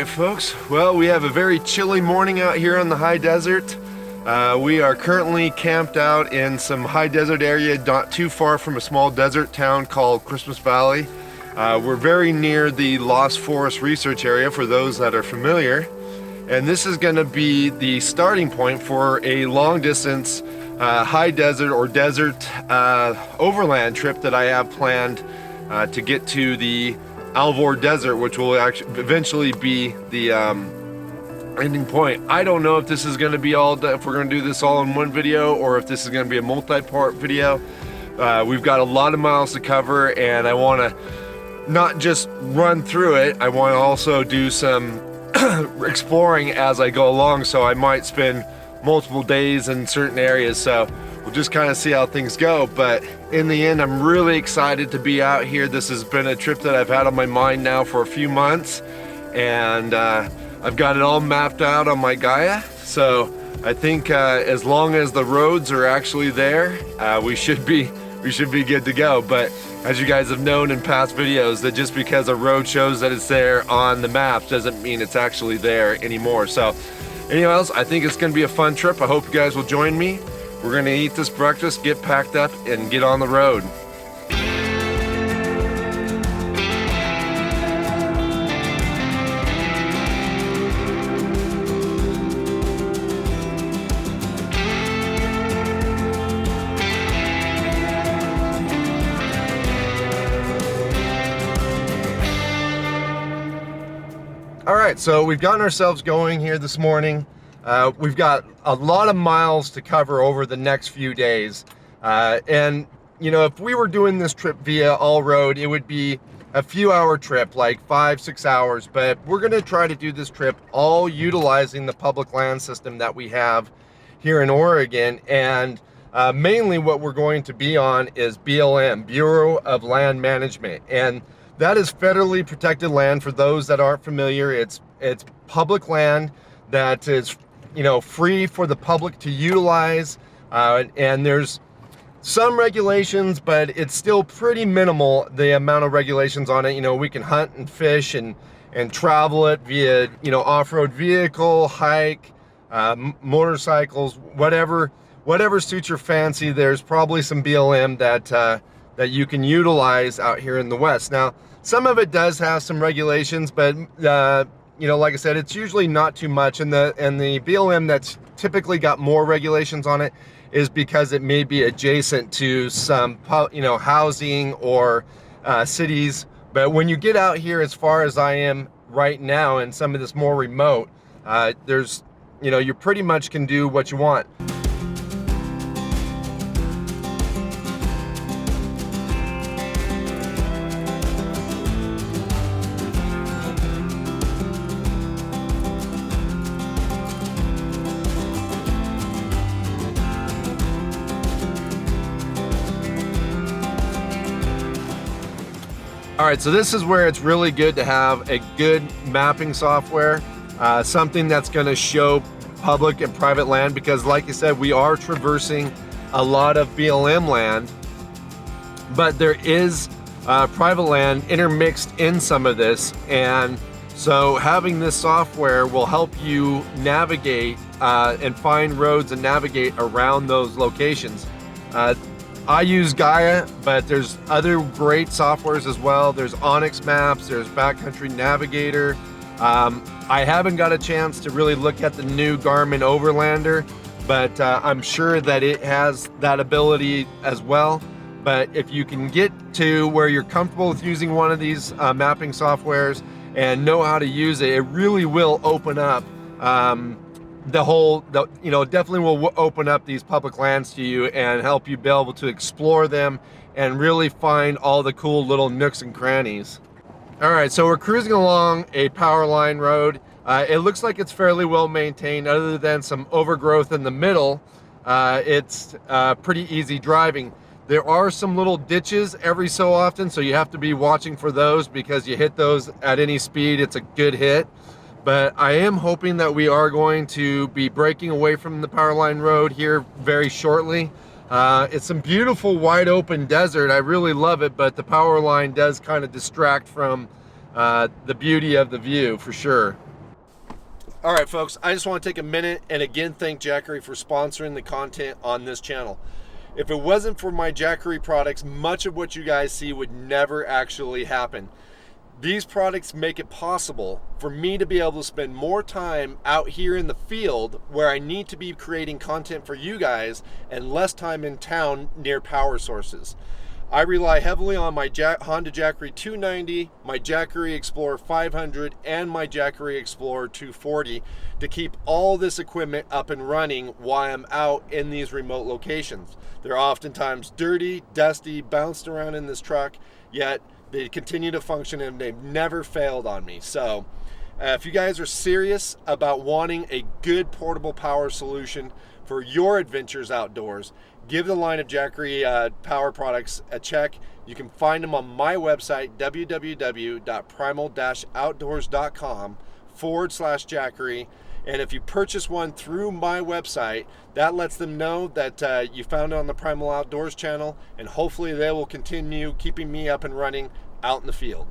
Alright folks, well, we have a very chilly morning out here on the high desert. We are currently camped out in some high desert area not too far from a small desert town called Christmas Valley. We're very near the Lost Forest Research Area for those that are familiar. And this is going to be the starting point for a long distance high desert or desert overland trip that I have planned to get to the Alvord Desert, which will actually eventually be the ending point. I don't know if this is going to be if we're going to do this all in one video or if this is going to be a multi-part video. We've got a lot of miles to cover, and I want to not just run through it, I want to also do some exploring as I go along, so I might spend multiple days in certain areas, so we'll just kind of see how things go. But in the end, I'm really excited to be out here. This has been a trip that I've had on my mind now for a few months, and I've got it all mapped out on my Gaia, so I think as long as the roads are actually there, we should be good to go. But as you guys have known in past videos, that just because a road shows that it's there on the maps doesn't mean it's actually there anymore. So anyways, I think it's going to be a fun trip. I hope you guys will join me. We're going to eat this breakfast, get packed up, and get on the road. Alright, so we've gotten ourselves going here this morning. We've got a lot of miles to cover over the next few days. And, you know, if we were doing this trip via all road, it would be a few hour trip, like 5-6 hours. But we're going to try to do this trip all utilizing the public land system that we have here in Oregon. And mainly what we're going to be on is BLM, Bureau of Land Management. And that is federally protected land. For those that aren't familiar, it's public land that is, you know, free for the public to utilize, and there's some regulations, but it's still pretty minimal, the amount of regulations on it. You know, we can hunt and fish and travel it via, you know, off-road vehicle, hike, motorcycles, whatever suits your fancy. There's probably some BLM that you can utilize out here in the West. Now, some of it does have some regulations, but you know, like I said, it's usually not too much. And the BLM that's typically got more regulations on it is because it may be adjacent to some, you know, housing or cities. But when you get out here, as far as I am right now, and some of this more remote, there's, you know, you pretty much can do what you want. All right, so this is where it's really good to have a good mapping software, something that's going to show public and private land, because like I said, we are traversing a lot of BLM land, but there is private land intermixed in some of this. And so having this software will help you navigate and find roads and navigate around those locations. I use Gaia, but there's other great softwares as well. There's Onyx Maps, there's Backcountry Navigator. I haven't got a chance to really look at the new Garmin Overlander, but I'm sure that it has that ability as well. But if you can get to where you're comfortable with using one of these mapping softwares and know how to use it, it really will open up you know, definitely will open up these public lands to you and help you be able to explore them and really find all the cool little nooks and crannies. All right, so we're cruising along a power line road. It looks like it's fairly well maintained, other than some overgrowth in the middle. It's pretty easy driving. There are some little ditches every so often, so you have to be watching for those, because you hit those at any speed, it's a good hit. But I am hoping that we are going to be breaking away from the power line road here very shortly. It's some beautiful wide open desert. I really love it, but the power line does kind of distract from the beauty of the view for sure. All right, folks, I just want to take a minute and again thank Jackery for sponsoring the content on this channel. If it wasn't for my Jackery products, much of what you guys see would never actually happen. These products make it possible for me to be able to spend more time out here in the field where I need to be creating content for you guys and less time in town near power sources. I rely heavily on my Honda Jackery 290, my Jackery Explorer 500, and my Jackery Explorer 240 to keep all this equipment up and running while I'm out in these remote locations. They're oftentimes dirty, dusty, bounced around in this truck, yet they continue to function and they've never failed on me. So if you guys are serious about wanting a good portable power solution for your adventures outdoors, give the line of Jackery power products a check. You can find them on my website, www.primal-outdoors.com/Jackery. And if you purchase one through my website, that lets them know that you found it on the Primal Outdoors channel, and hopefully they will continue keeping me up and running out in the field.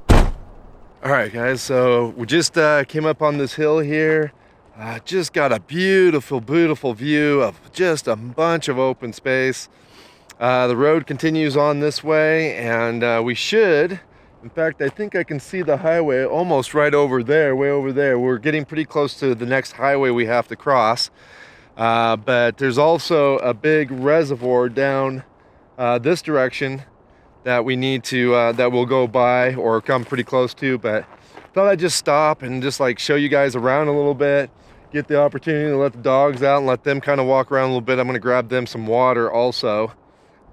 All right, guys, so we just came up on this hill here. Just got a beautiful, beautiful view of just a bunch of open space. The road continues on this way, and we should, in fact, I think I can see the highway almost right over there, way over there. We're getting pretty close to the next highway we have to cross. But there's also a big reservoir down this direction that we need to, that we'll go by or come pretty close to. But thought I'd just stop and just like show you guys around a little bit, get the opportunity to let the dogs out and let them kind of walk around a little bit. I'm gonna grab them some water also.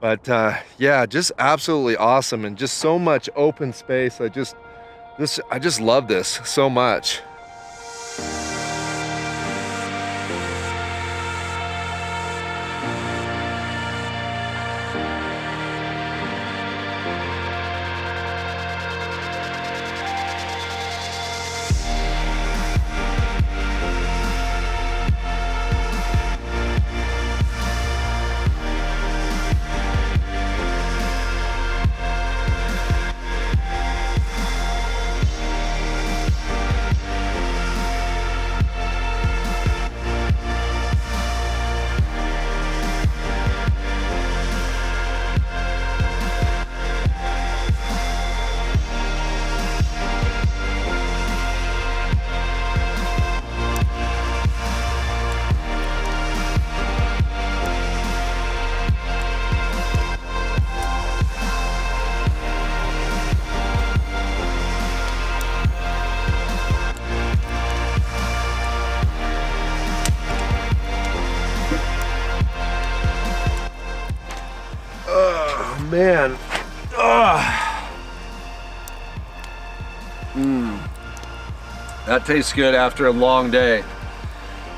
But yeah, just absolutely awesome, and just so much open space. I just love this so much. Man, that tastes good after a long day.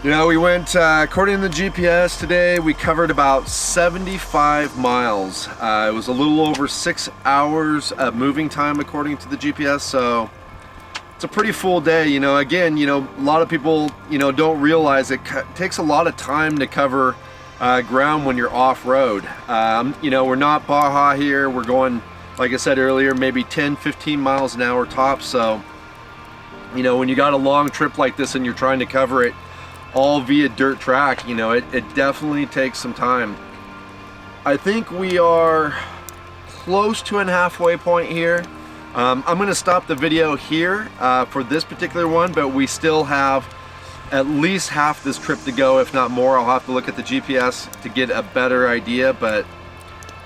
You know, we went, according to the GPS today, we covered about 75 miles. It was a little over 6 hours of moving time according to the GPS, so it's a pretty full day. You know, again, you know, a lot of people, you know, don't realize it takes a lot of time to cover ground when you're off-road. You know, we're not Baja here. We're going, like I said earlier, maybe 10-15 miles an hour tops. So, you know, when you got a long trip like this and you're trying to cover it all via dirt track, you know, it definitely takes some time. I think we are close to a halfway point here. I'm going to stop the video here for this particular one, but we still have at least half this trip to go, if not more. I'll have to look at the GPS to get a better idea, but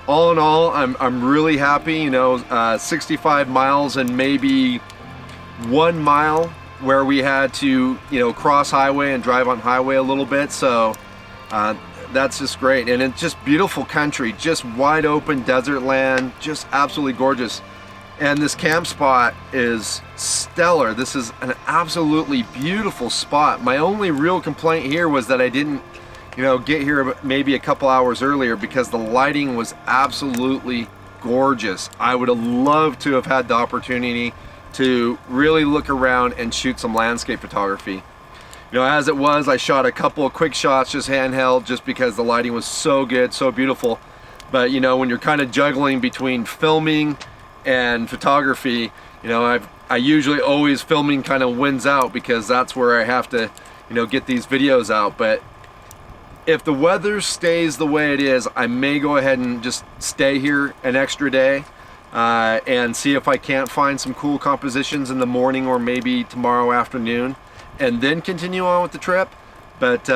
all in all, I'm really happy. You know, 65 miles and maybe 1 mile where we had to, you know, cross highway and drive on highway a little bit. So that's just great, and it's just beautiful country, just wide open desert land, just absolutely gorgeous. And this camp spot is stellar. This is an absolutely beautiful spot. My only real complaint here was that I didn't, you know, get here maybe a couple hours earlier, because the lighting was absolutely gorgeous. I would have loved to have had the opportunity to really look around and shoot some landscape photography. You know, as it was, I shot a couple of quick shots just handheld, just because the lighting was so good, so beautiful. But you know, when you're kind of juggling between filming and photography, You know, I usually always filming kind of wins out because that's where I have to, you know, get these videos out. But if the weather stays the way it is, I may go ahead and just stay here an extra day and see if I can't find some cool compositions in the morning or maybe tomorrow afternoon, and then continue on with the trip. But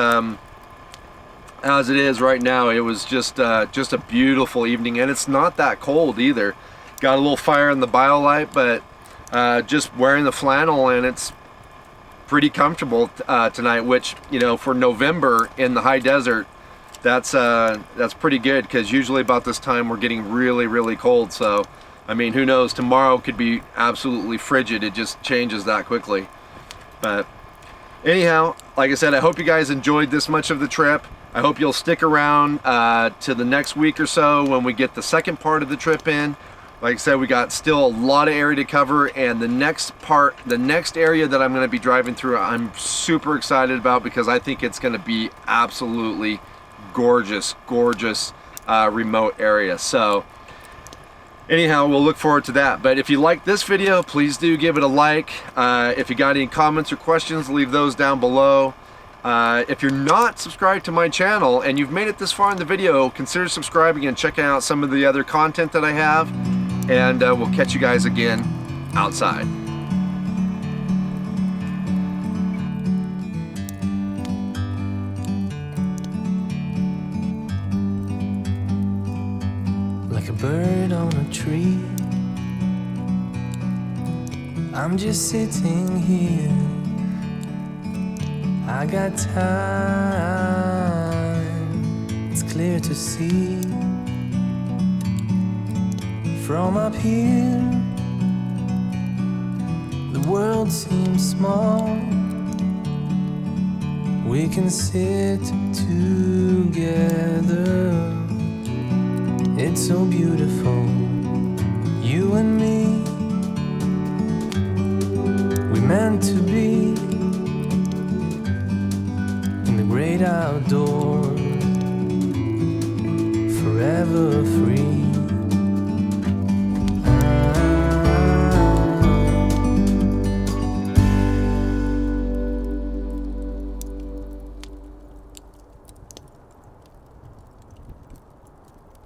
as it is right now, it was just a beautiful evening, and it's not that cold either. Got a little fire in the BioLite, but just wearing the flannel, and it's pretty comfortable tonight, which, you know, for November in the high desert, that's pretty good, because usually about this time we're getting really cold. So I mean, who knows, tomorrow could be absolutely frigid. It just changes that quickly. But anyhow, like I said, I hope you guys enjoyed this much of the trip. I hope you'll stick around to the next week or so when we get the second part of the trip in. Like I said, we got still a lot of area to cover, and the next area that I'm going to be driving through, I'm super excited about, because I think it's going to be absolutely gorgeous remote area. So anyhow, we'll look forward to that. But if you like this video, please do give it a like. If you got any comments or questions, leave those down below. If you're not subscribed to my channel and you've made it this far in the video, consider subscribing and checking out some of the other content that I have. And we'll catch you guys again outside. Like a bird on a tree, I'm just sitting here. I got time, it's clear to see. From up here, the world seems small. We can sit together. It's so beautiful, you and me. We meant to be in the great outdoors, forever free.